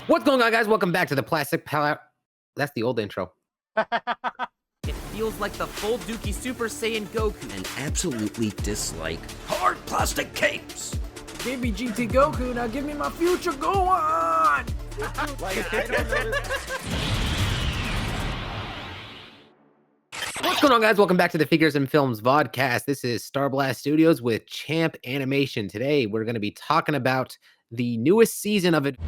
What's going on, guys? Welcome back to the Plastic Palette. That's the old intro. It feels like the full Dookie Super Saiyan Goku. And absolutely dislike hard plastic capes. Give me GT Goku, now give me my future, go on! What's going on, guys? Welcome back to the Figures and Films Vodcast. This is Starblast Studios with Champ Animation. Today, we're going to be talking about the newest season of it.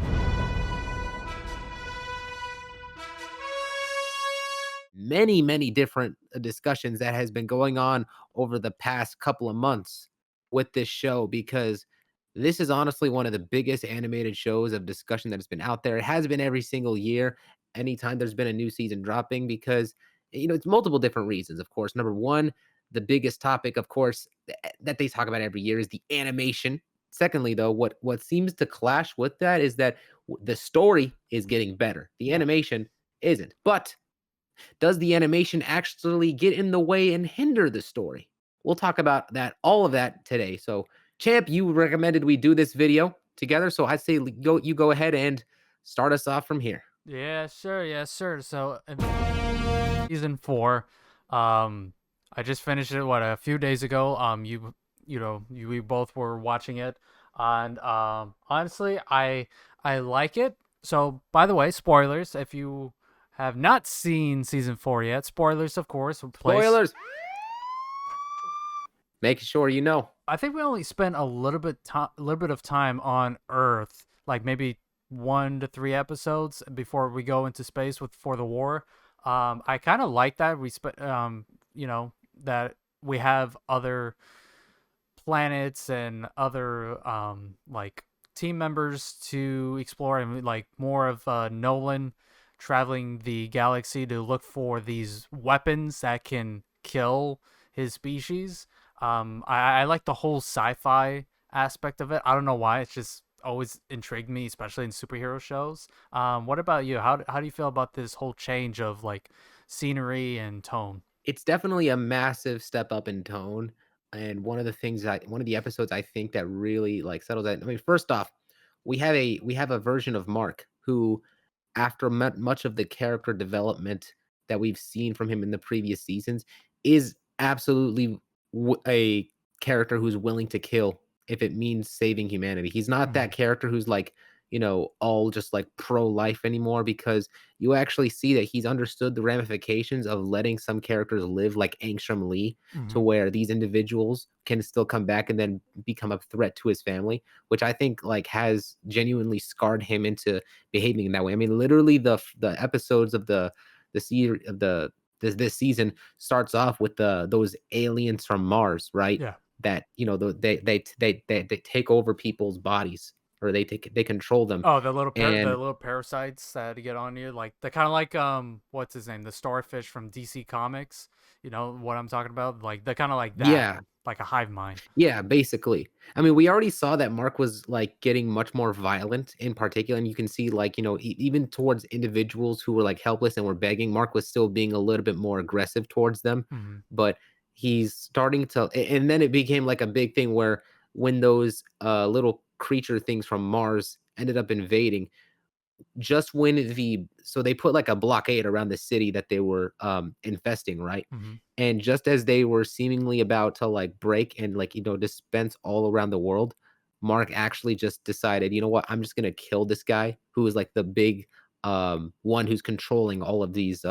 Many different discussions that has been going on over the past couple of months with this show, because this is honestly one of the biggest animated shows of discussion that has been out there. It has been every single year, anytime there's been a new season dropping, because it's multiple different reasons. Of course, number one, the biggest topic, of course, that they talk about every year is the animation. Secondly, though, what seems to clash with that is that the story is getting better. The animation isn't. But does the animation actually get in the way and hinder the story? We'll talk about that, all of that today. So, Champ, you recommended we do this video together, so I say you go ahead and start us off from here. Yeah, sure. So, in season 4, I just finished it, a few days ago. We both were watching it, and honestly, I like it. So, by the way, spoilers, if you have not seen season 4 yet, spoilers, of course. Spoilers! Make sure you know. I think we only spent a little bit of time on Earth, like maybe 1 to 3 episodes before we go into space for the war. I kind of like that that we have other planets and other like team members to explore, and like more of Nolan traveling the galaxy to look for these weapons that can kill his species. I like the whole sci-fi aspect of it. I don't know why. It's just always intrigued me, especially in superhero shows. What about you? How do you feel about this whole change of like scenery and tone? It's definitely a massive step up in tone. And one of the episodes I think that really like settles that. I mean, first off, we have a version of Mark who, after much of the character development that we've seen from him in the previous seasons, is absolutely a character who's willing to kill if it means saving humanity. He's not that character who's like, all just like pro-life anymore, because you actually see that he's understood the ramifications of letting some characters live, like Angstrom Lee, to where these individuals can still come back and then become a threat to his family, which I think like has genuinely scarred him into behaving in that way. I mean, literally the episodes of the series of this season starts off with those aliens from Mars, right? Yeah. That they take over people's bodies, or they control them. Oh, the little And the little parasites that get on you, like the kind of like what's his name, the starfish from DC Comics. You know what I'm talking about? Like they're kind of like that, yeah, like a hive mind. yeah, basically. I mean, we already saw that Mark was like getting much more violent in particular, and you can see like, even towards individuals who were like helpless and were begging, Mark was still being a little bit more aggressive towards them. Hmm. But he's starting to, and then it became like a big thing where when those little creature things from Mars ended up invading, just when so they put like a blockade around the city that they were infesting, right? Hmm. And just as they were seemingly about to like break and like, dispense all around the world, Mark actually just decided, you know what, I'm just gonna kill this guy who is like the big one who's controlling all of these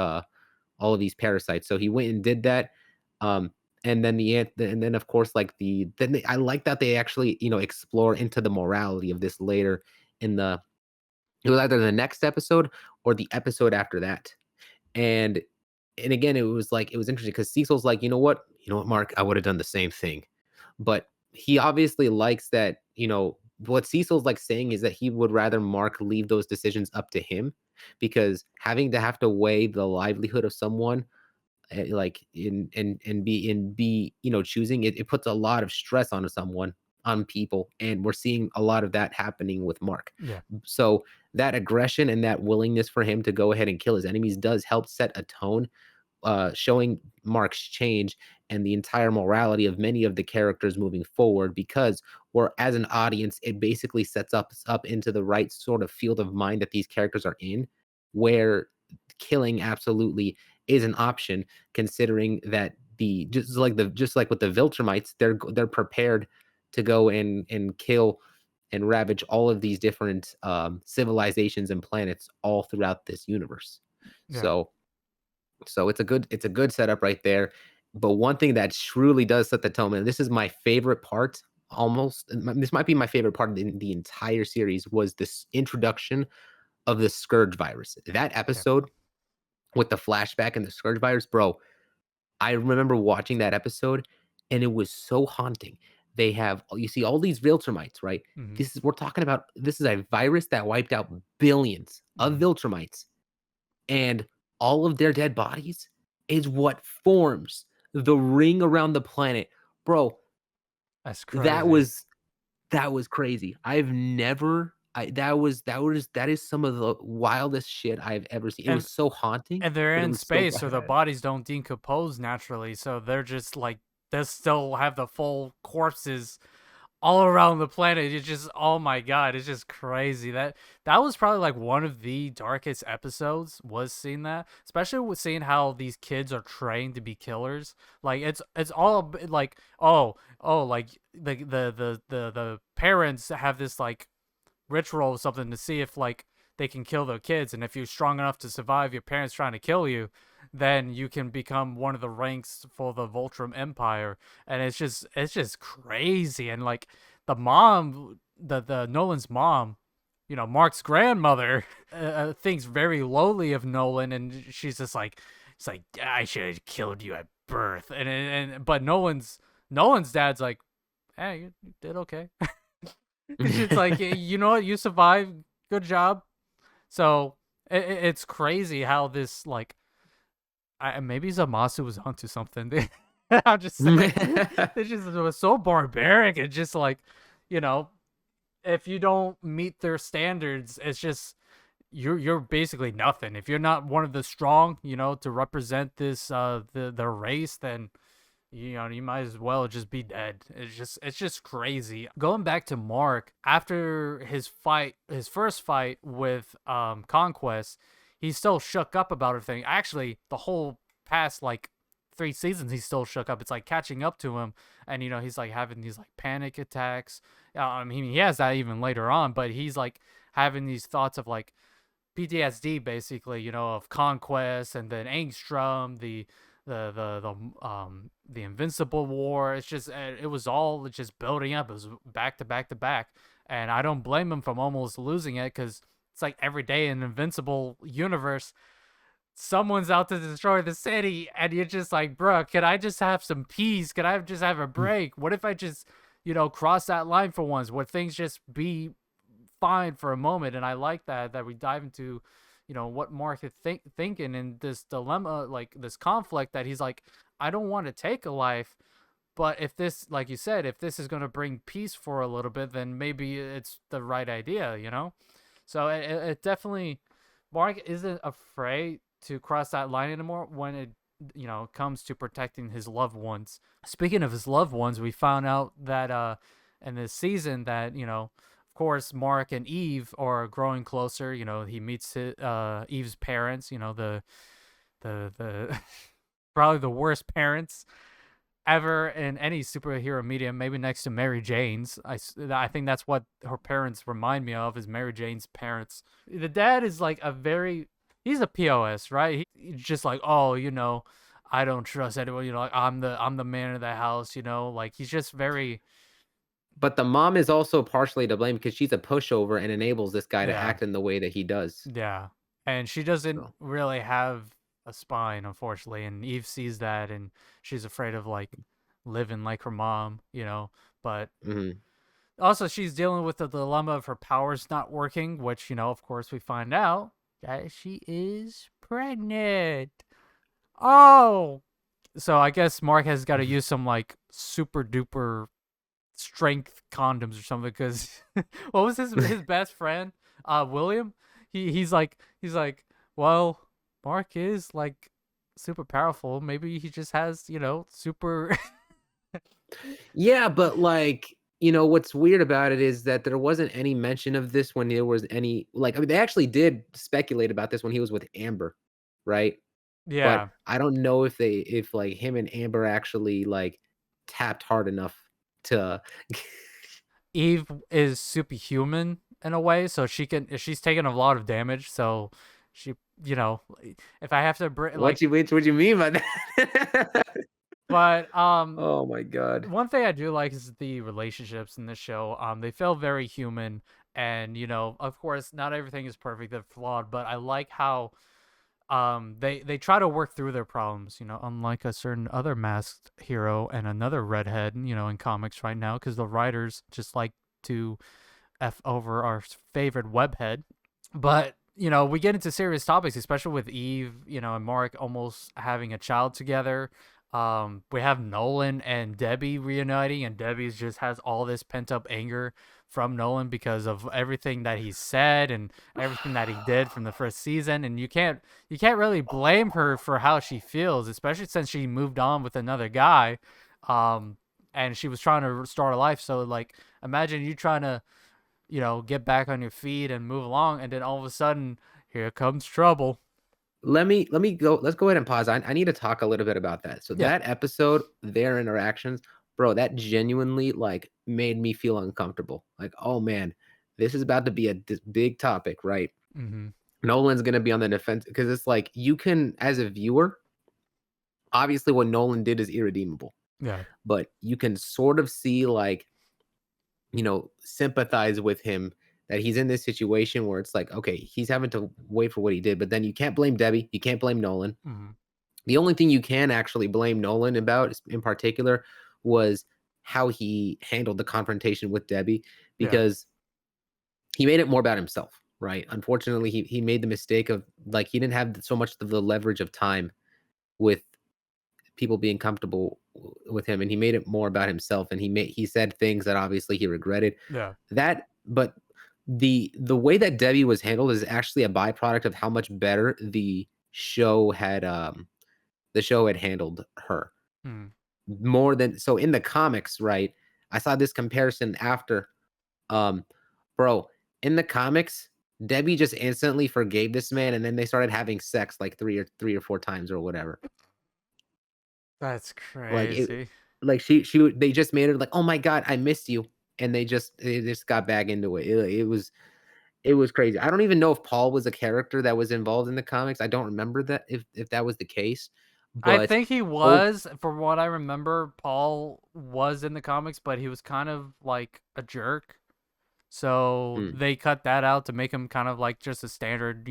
parasites. So he went and did that. Um and then and then of course like I like that they actually, explore into the morality of this later in the it was either the next episode or the episode after that. And again, it was interesting because Cecil's like, you know what, Mark, I would have done the same thing. But he obviously likes that, what Cecil's like saying is that he would rather Mark leave those decisions up to him, because having to have to weigh the livelihood of someone, like in be choosing it, it puts a lot of stress on someone, on people, and we're seeing a lot of that happening with Mark. Yeah. So that aggression and that willingness for him to go ahead and kill his enemies does help set a tone, showing Mark's change and the entire morality of many of the characters moving forward. Because where as an audience, it basically sets up into the right sort of field of mind that these characters are in, where killing absolutely is an option, considering that the just like with the Viltrumites, they're prepared to go and kill and ravage all of these different civilizations and planets all throughout this universe. Yeah. So it's a good setup right there. But one thing that truly does set the tone, and this is my favorite part, almost this might be my favorite part of the entire series, was this introduction of the Scourge virus. That Yeah. episode with the flashback and the Scourge virus, bro. I remember watching that episode, and it was so haunting. They have you see all these Viltrumites, right? Hmm. This is a virus that wiped out billions of Hmm. Viltrumites, and all of their dead bodies is what forms the ring around the planet. Bro, That's that crazy. was that was crazy. I've never I that is some of the wildest shit I've ever seen. It And was so haunting, they're but it in was so space, so their badass. bodies don't decompose naturally. So they're just like they still have the full corpses all around the planet. It's just oh my god, it's just crazy. That was probably like one of the darkest episodes. Was seeing that, especially with seeing how these kids are trained to be killers. Like it's all like like the parents have this like ritual or something to see if like they can kill their kids, and if you're strong enough to survive your parents trying to kill you, then you can become one of the ranks for the Voltrum Empire. And it's just crazy. And like the mom, the Nolan's mom, Mark's grandmother, thinks very lowly of Nolan, and she's just like, it's like I should have killed you at birth. But Nolan's dad's like, hey, you did okay. It's like, you know what, you survived, good job. So it's crazy how this like maybe Zamasu was onto something. I'm just saying, it was so barbaric and just like, you know, if you don't meet their standards, it's just you're basically nothing. If you're not one of the strong, to represent this the race, then you might as well just be dead. It's just crazy. Going back to Mark, after his first fight with Conquest, he's still shook up about everything. Actually, the whole past like 3 seasons, he's still shook up. It's like catching up to him, and he's like having these like panic attacks. I mean, he has that even later on, but he's like having these thoughts of like PTSD, basically, of Conquest, and then Angstrom, the Invincible War. It's just it was all just building up. It was back to back to back, and I don't blame him from almost losing it, because it's like every day in Invincible universe, someone's out to destroy the city, and you're just like, bruh, can I just have some peace? Can I just have a break? What if I just cross that line for once? Would things just be fine for a moment? And I like that we dive into what Mark is thinking in this dilemma, like this conflict, that he's like, I don't want to take a life, but if this, like you said, if this is going to bring peace for a little bit, then maybe it's the right idea. So it definitely, Mark isn't afraid to cross that line anymore when it comes to protecting his loved ones. Speaking of his loved ones, we found out that in this season that of course Mark and Eve are growing closer. He meets Eve's parents, the probably the worst parents ever in any superhero medium, maybe next to Mary Jane's. I think that's what her parents remind me of, is Mary Jane's parents. The dad is like he's a POS, right? He's just like, oh, I don't trust anyone. Like I'm the man of the house. Like he's just very, But the mom is also partially to blame because she's a pushover and enables this guy to yeah, act in the way that he does. yeah. And she doesn't So, really have a spine, unfortunately. And Eve sees that, and she's afraid of like living like her mom. But mhm. also, she's dealing with the dilemma of her powers not working, which, of course, we find out that she is pregnant. Oh! So I guess Mark has got to use some, like, super duper strength condoms or something, because what was his best friend? William? He's like, well, Mark is, like, super powerful. Maybe he just has, super. Yeah, but like, what's weird about it is that there wasn't any mention of this when there was any like, I mean, they actually did speculate about this when he was with Amber, right? But Yeah. I don't know if, like, him and Amber actually, like, tapped hard enough to Eve is superhuman in a way, so she's taken a lot of damage, so she, you know, if I have to like, what you mean by that? but Oh my god. one thing I do like is the relationships in this show. They feel very human, and of course, not everything is perfect; they're flawed. But I like how they try to work through their problems. Unlike a certain other masked hero and another redhead, in comics right now, because the writers just like to f over our favorite webhead. But we get into serious topics, especially with Eve, and Mark almost having a child together. We have Nolan and Debbie reuniting, and Debbie's just has all this pent up anger from Nolan because of everything that he said and everything that he did from the first season. And you can't really blame her for how she feels, especially since she moved on with another guy, um, and she was trying to start a life. So like, imagine you trying to get back on your feet and move along, and then all of a sudden, here comes trouble. Let's go ahead and pause. I need to talk a little bit about that. So Yeah. that episode, their interactions, bro, that genuinely, like, made me feel uncomfortable. Like, "Oh, man, this is about to be this big topic," right? Mm-hmm. Nolan's gonna be on the defense because it's like, you can as a viewer, obviously what Nolan did is irredeemable, Yeah. but you can sort of see, like, sympathize with him that he's in this situation where it's like, okay, he's having to wait for what he did, but then you can't blame Debbie, you can't blame Nolan. Mm-hmm. The only thing you can actually blame Nolan about in particular was how he handled the confrontation with Debbie, Yeah. because he made it more about himself, right? Unfortunately, he made the mistake of, like, he didn't have so much of the leverage of time with people being comfortable with him, and he made it more about himself, and he said things that obviously he regretted. Yeah. But the way that Debbie was handled is actually a byproduct of how much better the show had handled her. Mm. More than so in the comics, right? I saw this comparison after, um, bro, in the comics, Debbie just instantly forgave this man, and then they started having sex like three or four times or whatever. That's Like it, crazy. like they just made her like, oh my god, I missed you, and they just got back into it. It was crazy. I don't even know if Paul was a character that was involved in the comics. I don't remember that if that was the case, I but think he oh, was, from what I remember, Paul was in the comics, but he was kind of like a jerk. So hmm, they cut that out to make him kind of like just a standard,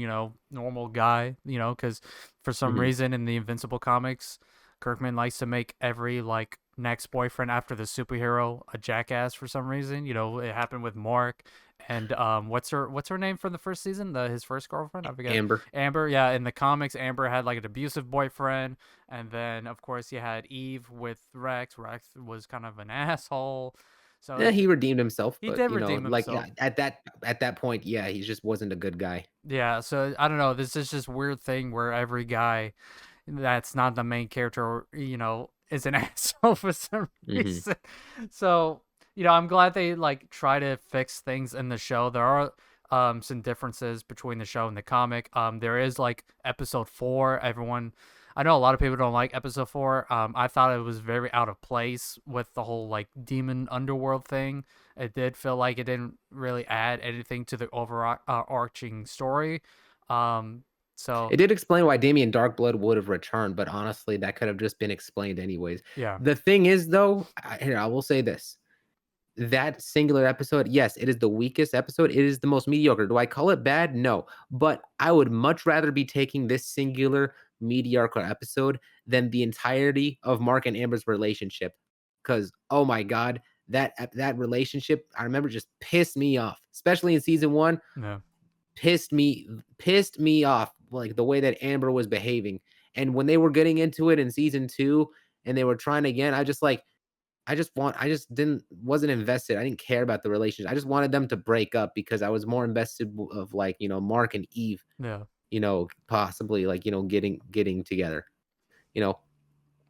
normal guy, because for some mhm. reason in the Invincible comics, Kirkman likes to make every like next boyfriend after the superhero a jackass for some reason. It happened with Mark and what's her name from the first season? His first girlfriend? I forget. Amber. Amber, yeah, in the comics Amber had like an abusive boyfriend, and then of course you had Eve with Rex. Rex was kind of an asshole. So Yeah, he redeemed himself, he but did redeem like, yeah, himself. at that point, yeah, he just wasn't a good guy. Yeah, so I don't know. This is just weird thing where every guy that's not the main character, is an asshole for some Mhm. reason. So, I'm glad they like try to fix things in the show. There are some differences between the show and the comic. There is like episode 4. I know a lot of people don't like episode 4. I thought it was very out of place with the whole like demon underworld thing. It did feel like it didn't really add anything to the overarching story. Um, so It did explain why Damien Darkblood would have returned, but honestly, that could have just been explained anyways. yeah, The thing is, though, here, I will say this. That singular episode, yes, it is the weakest episode. It is the most mediocre. Do I call it bad? No. But I would much rather be taking this singular mediocre episode than the entirety of Mark and Amber's relationship. Because, oh my God, that relationship, I remember, just pissed me off, especially in season one. yeah, Pissed me off, like the way that Amber was behaving. And when they were getting into it in season two and they were trying again, I just didn't wasn't invested. I didn't care about the relationship. I just wanted them to break up because I was more invested of, like, Mark and Eve, yeah, possibly, like, getting together, you know.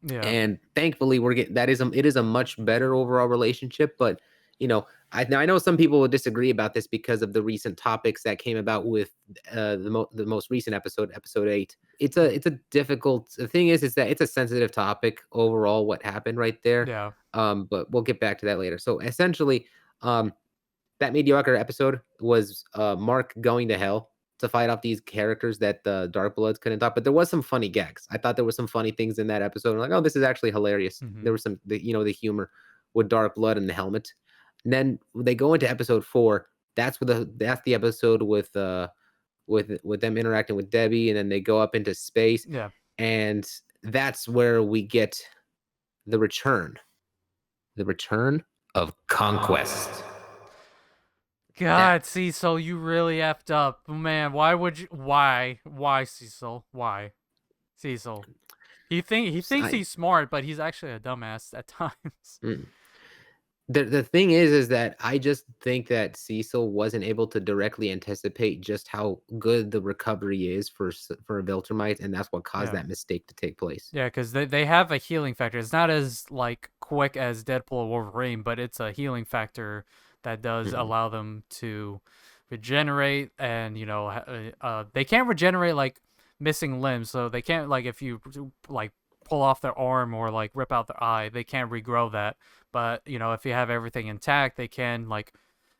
yeah, And thankfully we're getting it is a much better overall relationship, but Now I know some people will disagree about this because of the recent topics that came about with the most recent episode 8. It's a difficult. The thing is that it's a sensitive topic overall. What happened right there? Yeah. But we'll get back to that later. So essentially, that mediocre episode was Mark going to hell to fight off these characters that the Dark Bloods couldn't stop. But there was some funny gags. I thought there was some funny things in that episode. I'm like, oh, this is actually hilarious. Hmm. There was the humor with Dark Blood and the helmet. And then they go into episode 4. That's the episode with them interacting with Debbie, and then they go up into space, Yeah. and that's where we get the return of Conquest. That God, Cecil, you really effed up, man. Why would you? Why, Cecil? Why, Cecil? He thinks I, he's smart, but he's actually a dumbass at times. mm. The thing is that I just think that Cecil wasn't able to directly anticipate just how good the recovery is for a Viltrumite, and that's what caused Yeah. that mistake to take place. Yeah, because they have a healing factor. It's not as like quick as Deadpool or Wolverine, but it's a healing factor that does Mhm. allow them to regenerate, and they can't regenerate like missing limbs, so they can't like if you like pull off their arm or like rip out their eye, they can't regrow that. But if you have everything intact, they can like.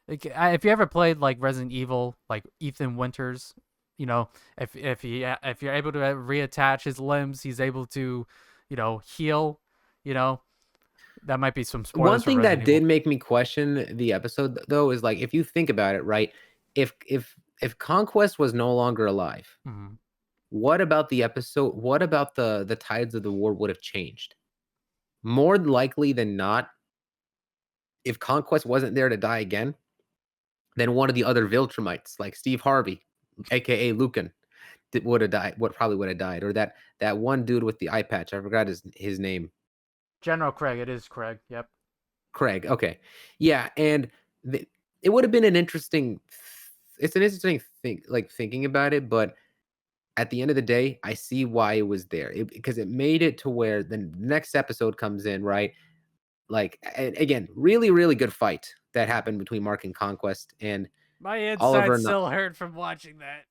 If you ever played like Resident Evil, like Ethan Winters, if you're able to reattach his limbs, he's able to, heal. You know, that might be some One spoilers for thing that Resident did Evil. make me question the episode though is like if you think about it, right? If Conquest was no longer alive, Mhm. what about the episode? What about the tides of the war would have changed? More likely than not, if Conquest wasn't there to die again, then one of the other Viltrumites, like Steve Harvey, aka Lucan, would have died. What probably would have died, or that one dude with the eye patch. I forgot his name. General Craig, it is Craig. Yep. Craig. Okay, yeah, and it would have been an interesting. It's an interesting thing, like thinking about it, but at the end of the day, I see why it was there because it made it to where the next episode comes in, right? Like, and again, really, really good fight that happened between Mark and Conquest and My Oliver. insides still hurt from watching that.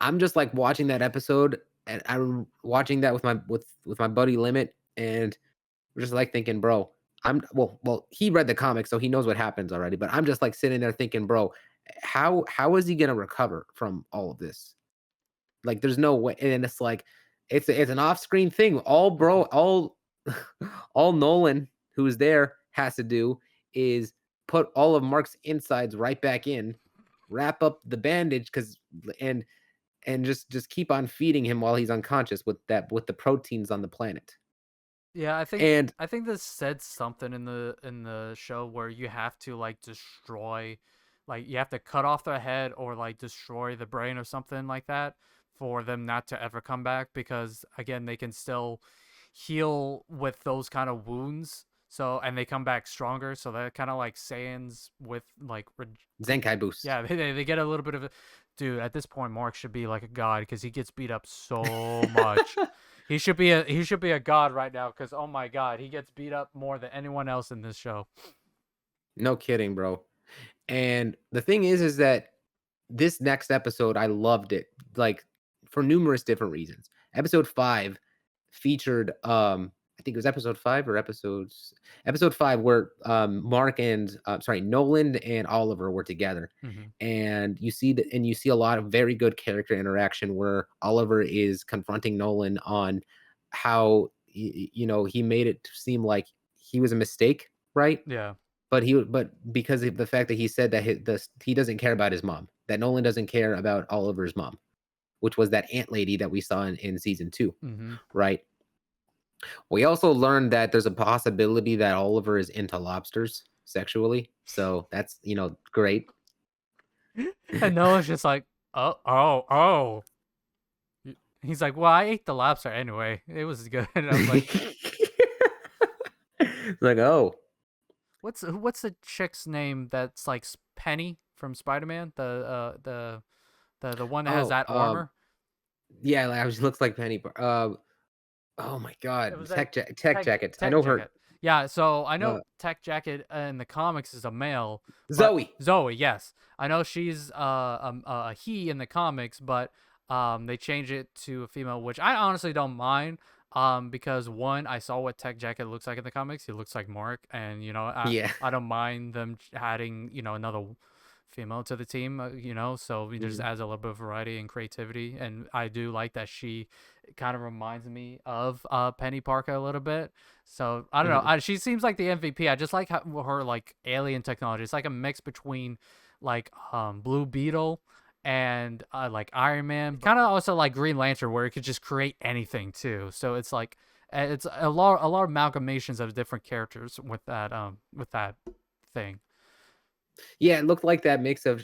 I'm just like watching that episode, and I'm watching that with my buddy Limit, and we're just like thinking, bro, he read the comic, so he knows what happens already. But I'm just like sitting there thinking, bro, how is he gonna recover from all of this? Like, there's no way. And it's like, it's an off screen thing. All Nolan, who's there, has to do is put all of Mark's insides right back in, wrap up the bandage, and just keep on feeding him while he's unconscious with the proteins on the planet. Yeah, I think And I think this said something in the show where you have to like destroy, like you have to cut off their head or like destroy the brain or something like that for them not to ever come back, because again they can still heal with those kind of wounds. So and they come back stronger. So they're kind of like Saiyans with like Zenkai boost. yeah, they get a little bit of a dude. At this point, Mark should be like a god because he gets beat up so much. He should be a god right now because oh my god, he gets beat up more than anyone else in this show. No kidding, bro. And the thing is that this next episode, I loved it, like for numerous different reasons. Episode 5 featured, I think it was episode 5 or episode 5 where Mark and Nolan and Oliver were together. Hmm. And you see a lot of very good character interaction where Oliver is confronting Nolan on how he made it seem like he was a mistake, right? Yeah. But because of the fact that he said that he doesn't care about his mom, that Nolan doesn't care about Oliver's mom, which was that ant lady that we saw in season 2, Hmm. right? We also learned that there's a possibility that Oliver is into lobsters sexually. So that's, great. And Noah's just like, oh. He's like, well, I ate the lobster anyway. It was good. And I was like, Like, oh, what's the chick's name that's like Penny from Spider-Man? The one that has oh, that armor. yeah, like, she looks like Penny. Oh my It God, was that Tech Jacket. I know her. Jacket. Yeah, so I Uh, know Tech Jacket in the comics is a male, but Zoe. Zoe, yes, I know she's a he in the comics, but they change it to a female, which I honestly don't mind. Because one, I saw what Tech Jacket looks like in the comics. He looks like Mark, and Yeah. I don't mind them adding another female to the team. So it just Mhm, adds a little bit of variety and creativity, and I do like that she kind of reminds me of Penny Parker a little bit. So I don't know. mhm. She seems like the MVP. I just like her like alien technology. It's like a mix between like Blue Beetle and like Iron Man. Kind of also like Green Lantern, where it could just create anything too. So it's like it's a lot of amalgamations of different characters with that thing. Yeah, it looked like that mix of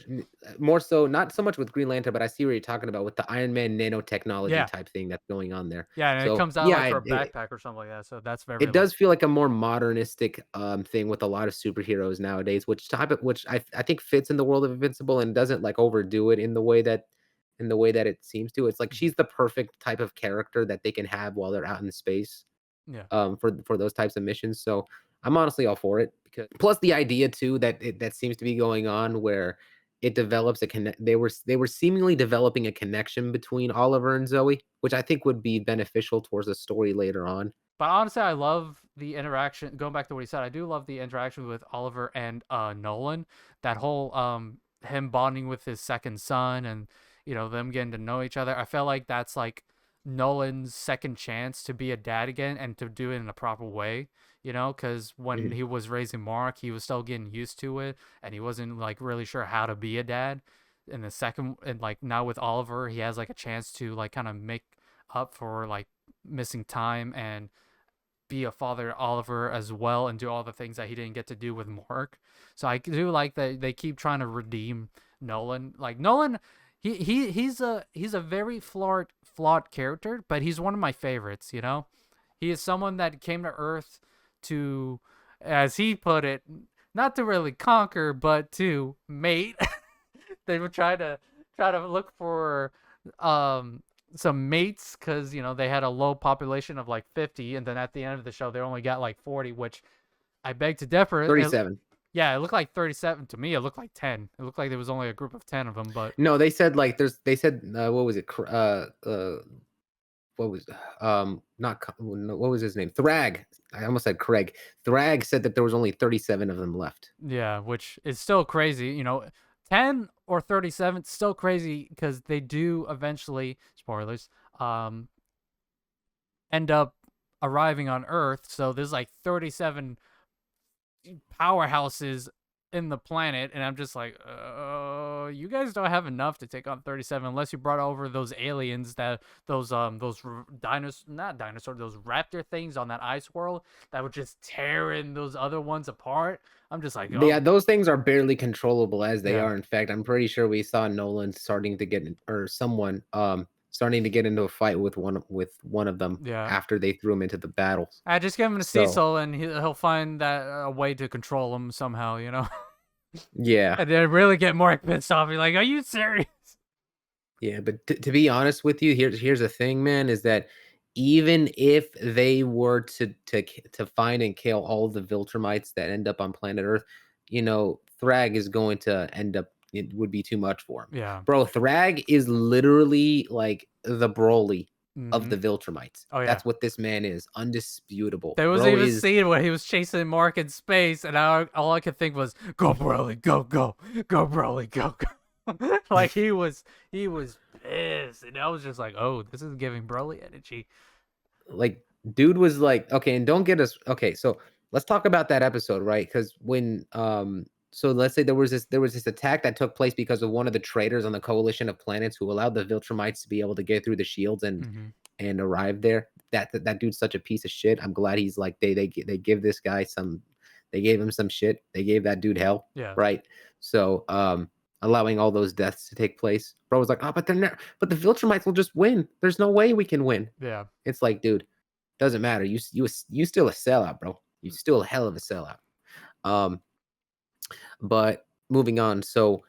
more so not so much with Green Lantern, but I see what you're talking about with the Iron Man nanotechnology Yeah, type thing that's going on there. yeah, and it So, comes out yeah, like her backpack or something like that. So that's very it does feel like a more modernistic, thing with a lot of superheroes nowadays, which I think fits in the world of Invincible and doesn't, like, overdo it in the way that it seems to. It's like Mhm. she's the perfect type of character that they can have while they're out in space, Yeah. for those types of missions, so I'm honestly all for it because plus the idea too that seems to be going on where it develops a connect they were seemingly developing a connection between Oliver and Zoe, which I think would be beneficial towards the story later on. But honestly, I love the interaction. Going back to what he said, I do love the interaction with Oliver and Nolan. That whole him bonding with his second son, and them getting to know each other. I feel like that's like Nolan's second chance to be a dad again and to do it in a proper way. Because when Mhm, he was raising Mark, he was still getting used to it, and he wasn't like really sure how to be a dad. In the second, and like now with Oliver, he has like a chance to like kind of make up for like missing time and be a father to Oliver as well and do all the things that he didn't get to do with Mark. So I do like that they keep trying to redeem Nolan. Like Nolan, he's a very flawed character, but he's one of my favorites. He is someone that came to Earth to, as he put it, not to really conquer, but to mate. They would try to look for um some mates because they had a low population of like 50, and then at the end of the show they only got like 40, which I beg to differ. 37. Yeah, it looked like 37 to me. It looked like 10. It looked like there was only a group of 10 of them, but No, they said, like, they said, what was it? What was not Co no, what was his name? Thrag. I almost said Craig. Thrag said that there was only 37 of them left. yeah, which is still crazy. 10 or 37, still crazy because they do eventually, spoilers, end up arriving on Earth. So there's like 37 powerhouses in the planet, and I'm just like, you guys don't have enough to take on 37 unless you brought over those aliens, that those dinosaurs, not dinosaur, those raptor things on that ice world that would just tearing those other ones apart. I'm just like, Yeah, oh those things are barely controllable as they yeah, are. In fact, I'm pretty sure we saw Nolan starting to get in, or someone starting to get into a fight with one of them yeah. after they threw him into the battles. I just give him a So, Cecil, and he'll find that a way to control him somehow, yeah. and then really get more pissed off. Be like, are you serious? Yeah, but to be honest with you, here's the thing, man, is that even if they were to find and kill all the Viltrumites that end up on planet Earth, Thrag is going to end up it would be too much for him. Yeah. Bro, Thrag is literally like the Broly of Hmm. the Viltrumites. Oh yeah. That's what this man is. Undisputable. There was Bro even a is scene where he was chasing Mark in space, and all I could think was, "Go Broly, go go, go Broly, go go." Like he was pissed, and I was just like, "Oh, this is giving Broly energy." like dude was like, okay, and don't get us okay, so let's talk about that episode, right? Because when so let's say there was this attack that took place because of one of the traitors on the coalition of planets who allowed the Viltrumites to be able to get through the shields Hmm. and arrive there. That dude's such a piece of shit. I'm glad he's like they give this guy some they gave him some shit. They gave that dude hell, Yeah, right? So allowing all those deaths to take place. Bro was like, oh, but they're never but the Viltrumites will just win. There's no way we can win. yeah. It's like, dude, doesn't matter. You still a sellout, bro. You still a hell of a sellout. Um, but moving on. So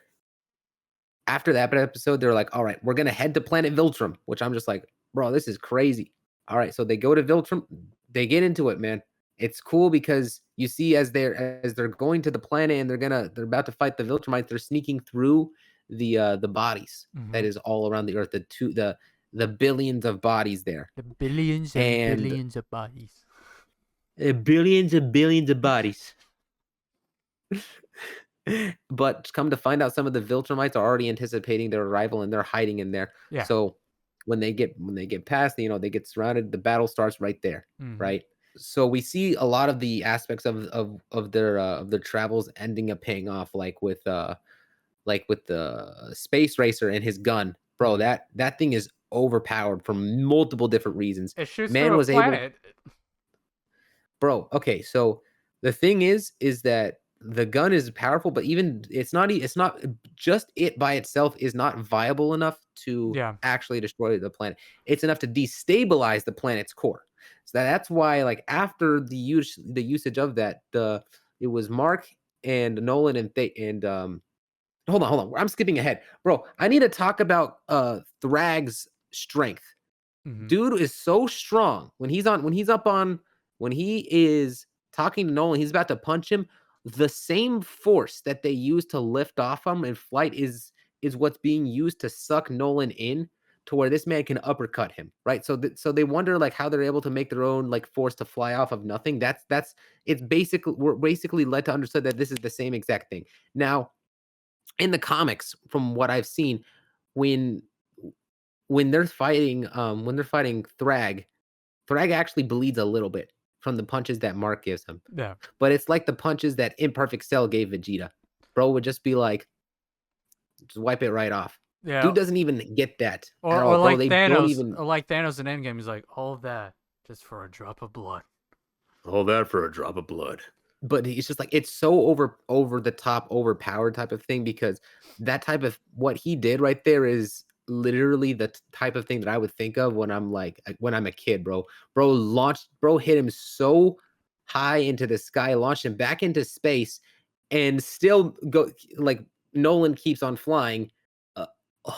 after that episode, they're like, all right, we're gonna head to planet Viltrum, which I'm just like, bro, this is crazy. All right, so they go to Viltrum, they get into it, man. It's cool because you see as they're going to the planet and they're about to fight the Viltrumites, they're sneaking through the bodies that Hmm. is all around the Earth, the billions of bodies there, The billions and and billions of bodies. billions and billions of bodies. But come to find out, some of the Viltrumites are already anticipating their arrival and they're hiding in there. Yeah. So when they get past, they get surrounded. The battle starts right there, Hmm. right? So we see a lot of the aspects of their travels ending up paying off, like with the space racer and his gun, bro. Hmm. That thing is overpowered for multiple different reasons. It shoots through Man a was able, planet. bro. Okay, so the thing is that the gun is powerful, but even it's not just it by itself is not viable enough to Yeah. actually destroy the planet. It's enough to destabilize the planet's core. So that's why, like, after the usage of that, the it was Mark and Nolan and hold on. I'm skipping ahead. Bro, I need to talk about Thrag's strength. Hmm. Dude is so strong when he is talking to Nolan, he's about to punch him. The same force that they use to lift off him in flight is what's being used to suck Nolan in to where this man can uppercut him, right? So they wonder like how they're able to make their own like force to fly off of nothing. That's it's basically we're basically led to understand that this is the same exact thing. Now, in the comics, from what I've seen, when when they're fighting Thrag actually bleeds a little bit from the punches that Mark gives him. Yeah. But it's like the punches that Imperfect Cell gave Vegeta. Bro would just be like, just wipe it right off. Yeah. Dude doesn't even get that Or at all, or bro. like They don't Thanos, even or like Thanos in Endgame, he's like, all of that just for a drop of blood. all that for a drop of blood. But it's just like it's so over the top, overpowered type of thing because that type of what he did right there is literally the type of thing that I would think of when when I'm a kid, bro. Bro hit him so high into the sky, launched him back into space, and still go like Nolan keeps on flying uh,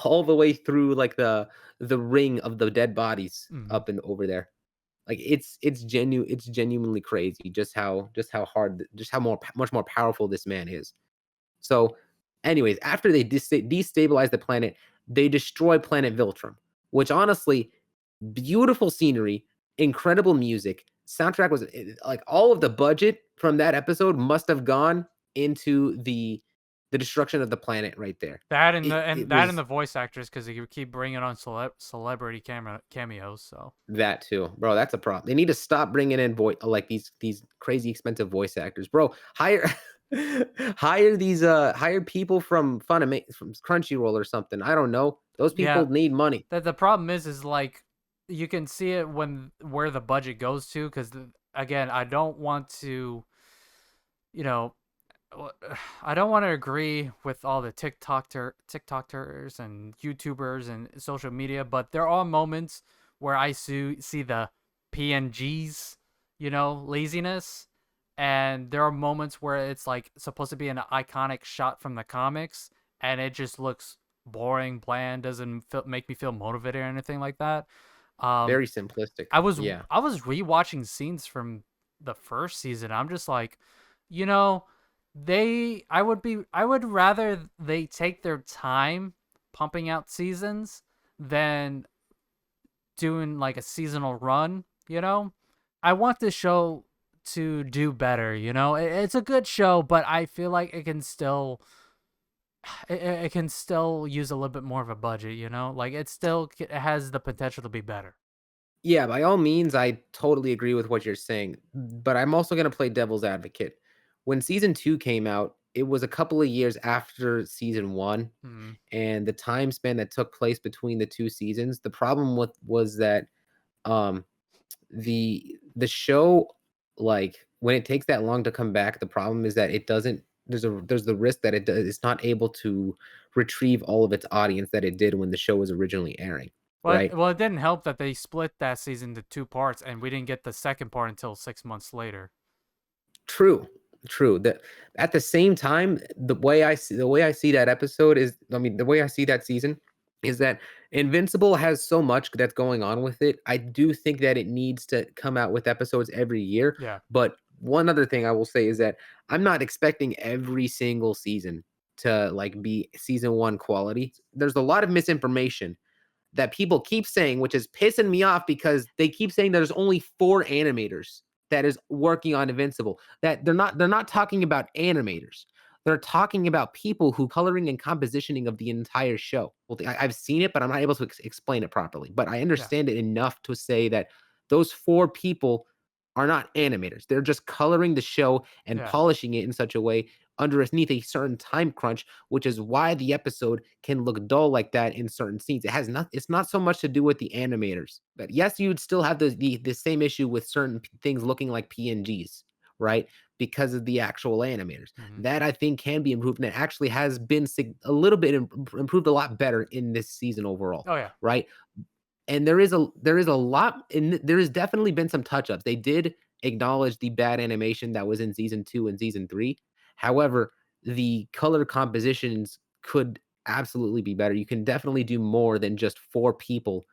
all the way through like the ring of the dead bodies Hmm. up and over there. Like it's genuinely crazy just how hard just how much more powerful this man is. So, anyways, after they destabilize the planet, they destroy planet Viltrum, which honestly, beautiful scenery, incredible music, soundtrack was like all of the budget from that episode must have gone into the destruction of the planet right there. That and It it that and was the voice actors, because they keep bringing on celebrity cameos. So That too, bro. That's a problem. They need to stop bringing in like these crazy expensive voice actors, bro. Hire hire people from Funimation, from Crunchyroll or something. I don't know. Those yeah, people need money. the problem is like you can see it when where the budget goes to, because again, I don't want to, you know, I don't want to agree with all the TikTokers and YouTubers and social media, but there are moments where I see the PNGs, laziness, and there are moments where it's like supposed to be an iconic shot from the comics, and it just looks boring, bland, doesn't make me feel motivated or anything like that. Um, Very simplistic. I was Yeah. I was rewatching scenes from the first season. I'm just like, you know, I would rather they take their time pumping out seasons than doing like a seasonal run, you know? I want this show to do better, you know? It's a good show, but I feel like it can still use a little bit more of a budget, you know? Like it has the potential to be better. Yeah, by all means, I totally agree with what you're saying, but I'm also going to play devil's advocate. When season 2 came out, it was a couple of years after season 1, Hmm. and the time span that took place between the two seasons, the problem with was that um the show, like when it takes that long to come back, the problem is that it doesn't there's the risk that it's not able to retrieve all of its audience that it did when the show was originally airing, right? Well, it didn't help that they split that season into two parts, and we didn't get the second part until 6 months later. True, true. That at the same time, the way I see that episode is, I mean, the way I see that season is that Invincible has so much that's going on with it. I do think that it needs to come out with episodes every year. Yeah. But one other thing I will say is that I'm not expecting every single season to like be season one quality. There's a lot of misinformation that people keep saying, which is pissing me off because they keep saying there's only 4 animators that is working on Invincible. That they're not talking about animators. They're talking about people who coloring and compositioning of the entire show. Well, I've seen it, but I'm not able to explain it properly. But I Yeah. understand it enough to say that those 4 people are not animators. They're just coloring the show and Yeah. polishing it in such a way underneath a certain time crunch, which is why the episode can look dull like that in certain scenes. It's not so much to do with the animators. But yes, you'd still have the same issue with certain things looking like PNGs, right? Because of the actual animators. Hmm. That I think can be improved and it actually has been a little bit improved a lot better in this season overall, Oh yeah. right? And there is a lot and there has definitely been some touch ups. They did acknowledge the bad animation that was in season 2 and season 3. However, the color compositions could absolutely be better. You can definitely do more than just 4 people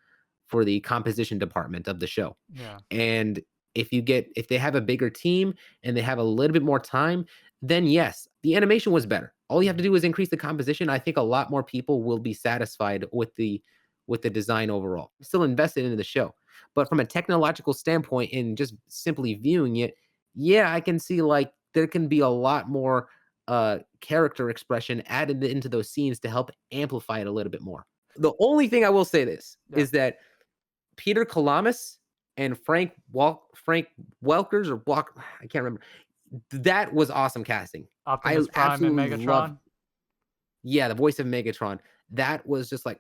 for the composition department of the show. Yeah. And if they have a bigger team and they have a little bit more time, then yes, the animation was better. All you have to Mhm. do is increase the composition. I think a lot more people will be satisfied with the design overall. I'm still invested in the show. But from a technological standpoint and just simply viewing it, yeah, I can see like there can be a lot more character expression added into those scenes to help amplify it a little bit more. The only thing I will say this Yeah. is that Peter Kalamis and Frank Welkers or Walk I can't remember. That was awesome casting. I Optimus Prime and absolutely love, Megatron. yeah, the voice of Megatron. That was just like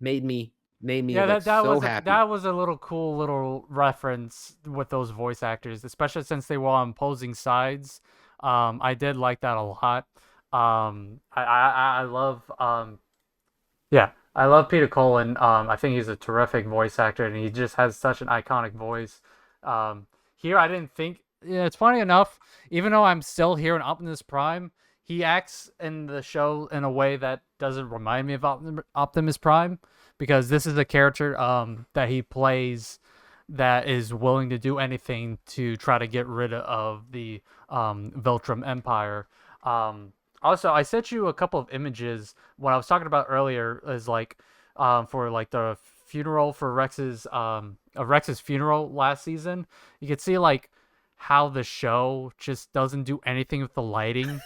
made me Yeah, like so happy. that was a little cool little reference with those voice actors, especially since they were on opposing sides. I did like that a lot. I love yeah, I love Peter Cullen. I think he's a terrific voice actor, and he just has such an iconic voice. Here, I didn't think. Yeah, it's funny enough. Even though I'm still here in Optimus Prime, he acts in the show in a way that doesn't remind me of Optimus Prime, because this is a character that he plays that is willing to do anything to try to get rid of the Viltrum Empire. Also, I sent you a couple of images. What I was talking about earlier is like for like the funeral for Rex's funeral last season. You could see like how the show just doesn't do anything with the lighting.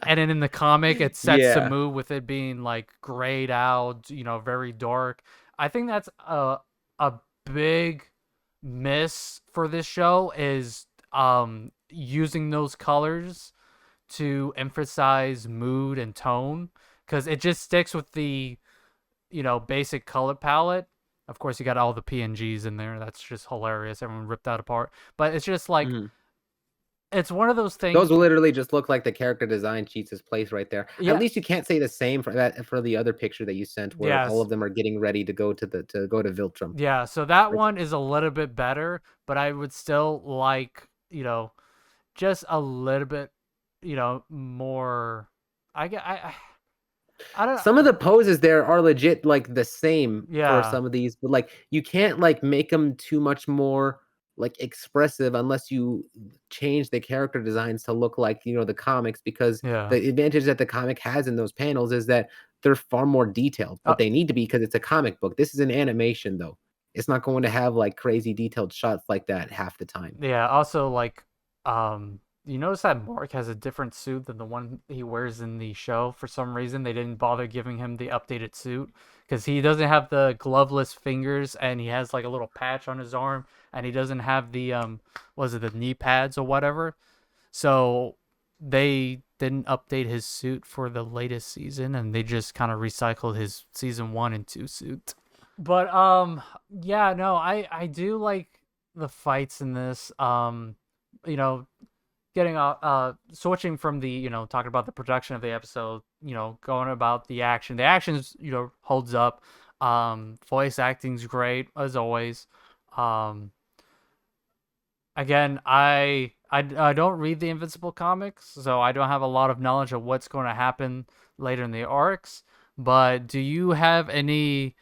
And then in the comic, it sets the Yeah. mood with it being like grayed out, very dark. I think that's a big miss for this show is using those colors to emphasize mood and tone, because it just sticks with the basic color palette. Of course, you got all the PNGs in there. That's just hilarious. Everyone ripped that apart. But it's just like Mhm. it's one of those Those things. literally just look like the character design sheets is placed right there. At Yeah. least you can't say the same for that for the other picture that you sent where all Yes. of them are getting ready to go to Viltrum. Yeah. So that Like, one is a little bit better, but I would still like just a little bit more. I get I don't. some of the poses there are legit like the same for Yeah. some of these, but like you can't like make them too much more like expressive unless you change the character designs to look like the comics, because Yeah. the advantage that the comic has in those panels is that they're far more detailed, but they need to be because it's a comic book. This is an animation though. It's not going to have like crazy detailed shots like that half the time. Yeah, also like you notice that Mark has a different suit than the one he wears in the show. For some reason, they didn't bother giving him the updated suit because he doesn't have the gloveless fingers and he has like a little patch on his arm and he doesn't have the was it the knee pads or whatever. So they didn't update his suit for the latest season and they just kind of recycled his season 1 and 2 suit. But yeah, no, I do like the fights in this. You know, getting switching from the talking about the production of the episode, going about the action. The actions holds up. Voice acting's great as always. Um, Again, I don't read the Invincible comics, so I don't have a lot of knowledge of what's going to happen later in the arcs. but do you have any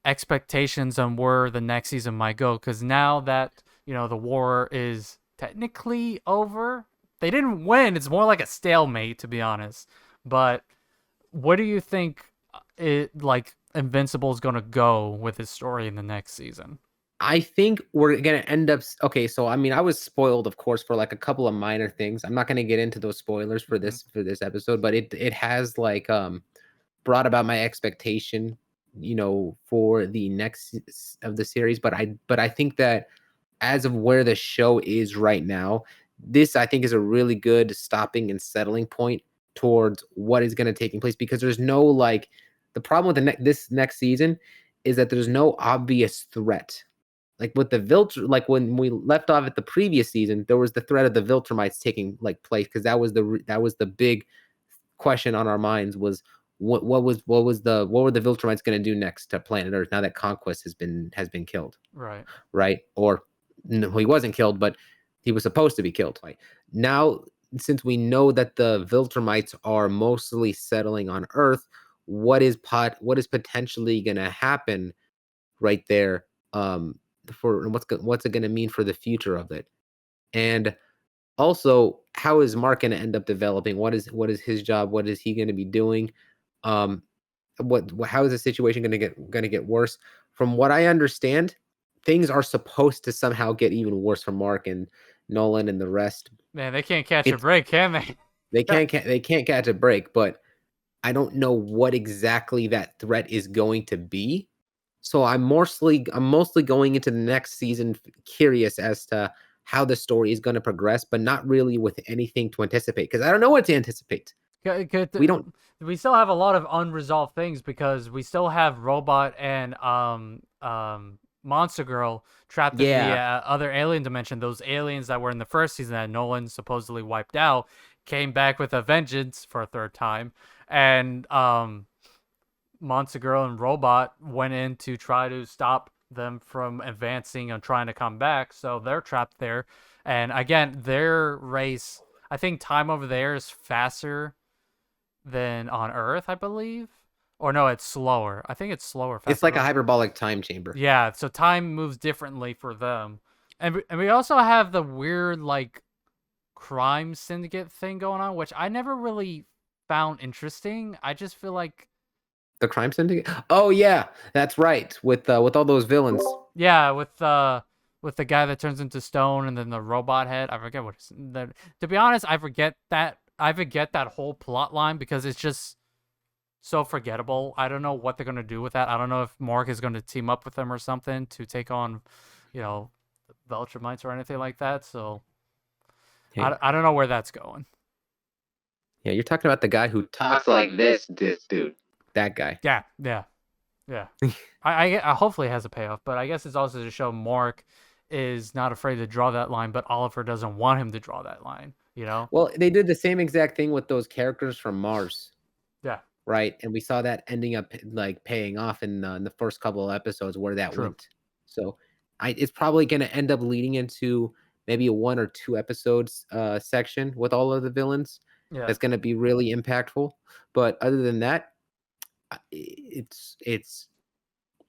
expectations on where the next season might go? Because now that the war is technically over, they didn't win. It's more like a stalemate, to be honest. But what do you think Invincible is gonna go with his story in the next season? I think we're gonna end up okay, so I mean, I was spoiled, of course, for like a couple of minor things. I'm not gonna get into those spoilers for Hmm. this episode, but it has like brought about my expectation, for the next of the series. But I think that as of where the show is right now, this I think is a really good stopping and settling point towards what is going to taking place, because there's no like the problem with this next season is that there's no obvious threat. Like with the Viltr, like when we left off at the previous season, there was the threat of the Viltrumites taking like place, because that was the big question on our minds was what were the Viltrumites going to do next to planet Earth now that Conquest has been killed, Right. right? Or no, he wasn't killed, but he was supposed to be killed. Like now, since we know that the Viltrumites are mostly settling on Earth, what is potentially going to happen right there? For what's it going to mean for the future of it? And also, how is Mark going to end up developing? What is his job? What is he going to be doing? Um, how is the situation going to get worse? From what I understand, things are supposed to somehow get even worse for Mark and Nolan and the rest. Man, they can't catch a It's break, can they? they can't catch a break, but I don't know what exactly that threat is going to be. So I'm mostly going into the next season curious as to how the story is going to progress, but not really with anything to anticipate, because I don't know what to anticipate. We don't. We still have a lot of unresolved things because we still have Robot and Monster Girl trapped in the Yeah, other alien dimension. Those aliens that were in the first season that Nolan supposedly wiped out came back with a vengeance for a third time, and Monster Girl and Robot went in to try to stop them from advancing and trying to come back. So they're trapped there, and again, their race. I think time over there is faster than on Earth, I believe. Or no, it's slower. I think it's slower, it's faster. like a hyperbolic time chamber. Yeah, so time moves differently for them. And we also have the weird crime syndicate thing going on, which I never really found interesting. I just feel like The crime syndicate. Oh yeah, that's right. With all those villains. yeah, with the guy that turns into stone and then the robot head. I forget to be honest, I forget that whole plot line because it's just so forgettable. I don't know what they're gonna do with that. I don't know if Mark is gonna team up with them or something to take on, you know, the Ultramites or anything like that. So Hey, I don't know where that's going. yeah, you're talking about the guy who talks like this dude. That guy. Yeah, yeah, yeah. I hopefully it has a payoff, but I guess it's also to show Mark is not afraid to draw that line, but Oliver doesn't want him to draw that line. You know? Well, they did the same exact thing with those characters from Mars, Yeah. right? And we saw that ending up like paying off in the first couple of episodes where that True. went. So, it's probably going to end up leading into maybe a 1 or 2 episodes section with all of the villains. Yeah. That's going to be really impactful. But other than that, it's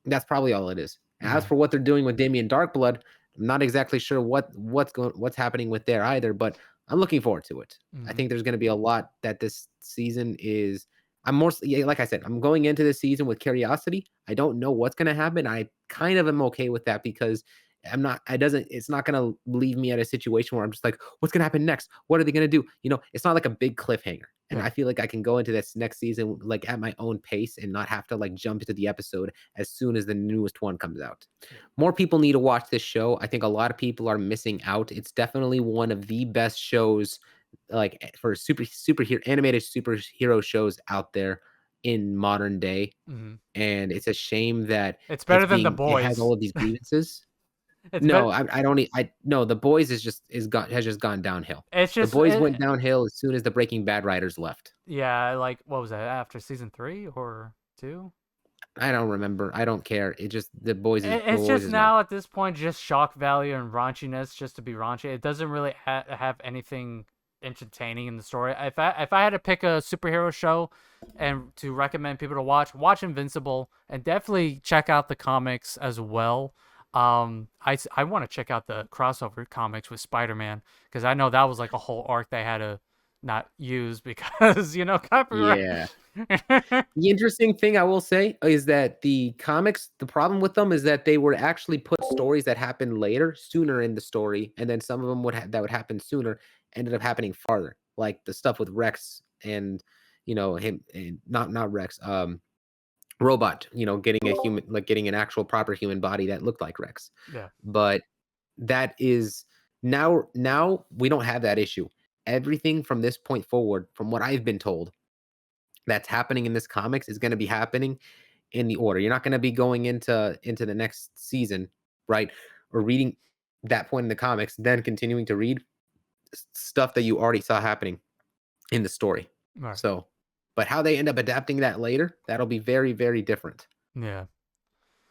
that's probably all it is. As Mhm. for what they're doing with Damien Darkblood, I'm not exactly sure what's happening with there either, but I'm looking forward to it. I Mhm. think there's going to be a lot that this season is. I'm mostly, yeah, like I said, I'm going into this season with curiosity. I don't know what's going to happen. I kind of am okay with that because it's not going to leave me at a situation where I'm just like, what's going to happen next? What are they going to do? It's not like a big cliffhanger. And Yeah. I feel like I can go into this next season like at my own pace and not have to like jump into the episode as soon as the newest one comes out. More people need to watch this show. I think a lot of people are missing out. It's definitely one of the best shows for superhero animated superhero shows out there in modern day. Mhm. And it's a shame that It's better than The it has Boys. all of these grievances. It's No, better. I don't. No, The Boys has just gone downhill. It's The just Boys went downhill as soon as the Breaking Bad writers left. yeah. Like what was that after season 3 or 2? I don't remember. I don't care. The It's Boys just is not. now at this point just shock value and raunchiness just to be raunchy. It doesn't really have anything entertaining in the story. If I had to pick a superhero show and to recommend people to watch Invincible, and definitely check out the comics as well. I want to check out the crossover comics with Spider-Man, because I know that was like a whole arc they had to not use because copyright. Yeah. The interesting thing I will say is that the comics, the problem with them is that they were actually put stories that happened later, sooner in the story, and then some of them that would happen sooner ended up happening farther, like the stuff with Rex and him, and not Rex, Robot, getting a human, like getting an actual proper human body that looked like Rex. Yeah. But that is now we don't have that issue. Everything from this point forward, from what I've been told, that's happening in this comics is going to be happening in the order. You're not going to be going into the next season, right? Or reading that point in the comics, then continuing to read stuff that you already saw happening in the story. All right. So, but how they end up adapting that later, that'll be very, very different. Yeah.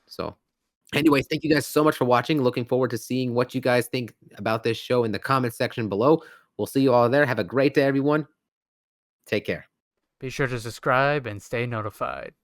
So, anyways, thank you guys so much for watching. Looking forward to seeing what you guys think about this show in the comment section below. We'll see you all there. Have a great day, everyone. Take care. Be sure to subscribe and stay notified.